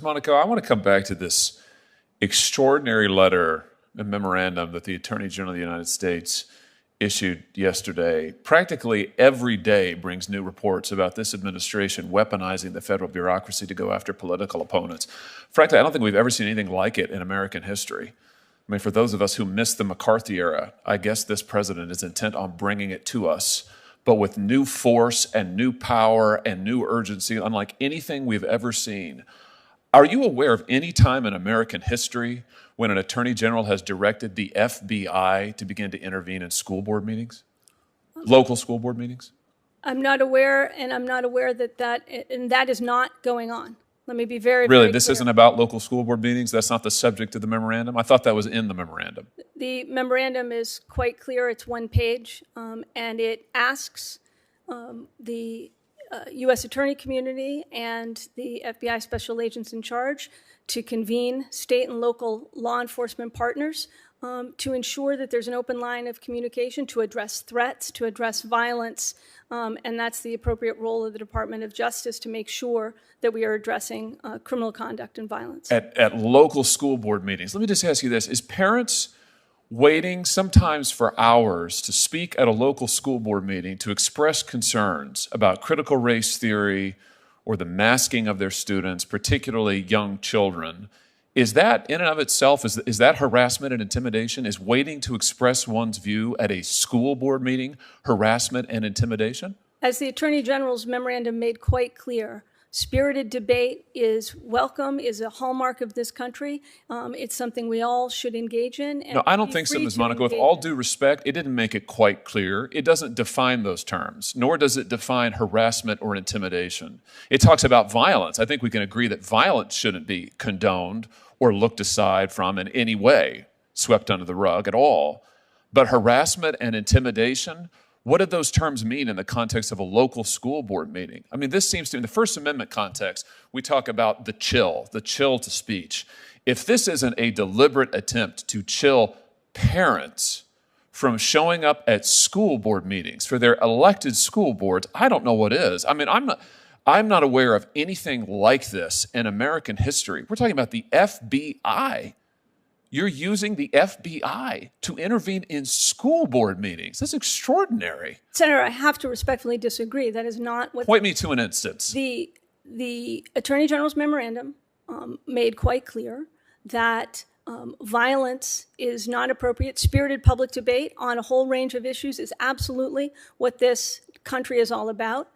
Monaco, I want to come back to this extraordinary letter and memorandum that the Attorney General of the United States issued yesterday. Practically every day brings new reports about this administration weaponizing the federal bureaucracy to go after political opponents. Frankly, I don't think we've ever seen anything like it in American history. I mean, for those of us who missed the McCarthy era, I guess this president is intent on bringing it to us, but with new force and new power and new urgency, unlike anything we've ever seen. Are you aware of any time in American history when an attorney general has directed the FBI to begin to intervene in school board meetings, local school board meetings? I'm not aware, and I'm not aware that is not going on. Let me be very, Really, very this clear. isn't about local school board meetings? That's not the subject of the memorandum? I thought that was in the memorandum. The memorandum is quite clear. It's one page, and it asks the U.S. attorney community and the FBI special agents in charge to convene state and local law enforcement partners to ensure that there's an open line of communication to address threats, to address violence, and that's the appropriate role of the Department of Justice to make sure that we are addressing criminal conduct and violence. At local school board meetings, let me just ask you this. Is parents waiting sometimes for hours to speak at a local school board meeting to express concerns about critical race theory or the masking of their students, particularly young children? Is that in and of itself, is that harassment and intimidation? Is waiting to express one's view at a school board meeting harassment and intimidation? As the Attorney General's memorandum made quite clear, spirited debate is welcome, is a hallmark of this country. It's something we all should engage in. And no, I don't think so, Ms. Monaco. With all due respect, it didn't make it quite clear. It doesn't define those terms, nor does it define harassment or intimidation. It talks about violence. I think we can agree that violence shouldn't be condoned or looked aside from in any way, swept under the rug at all. But harassment and intimidation, what did those terms mean in the context of a local school board meeting? I mean, this seems to, in the First Amendment context, we talk about the chill to speech. If this isn't a deliberate attempt to chill parents from showing up at school board meetings for their elected school boards, I don't know what is. I mean, I'm not aware of anything like this in American history. We're talking about the FBI. You're using the FBI to intervene in school board meetings. That's extraordinary. Senator, I have to respectfully disagree. That is not what... Point me to an instance. The Attorney General's memorandum made quite clear that violence is not appropriate. Spirited public debate on a whole range of issues is absolutely what this country is all about.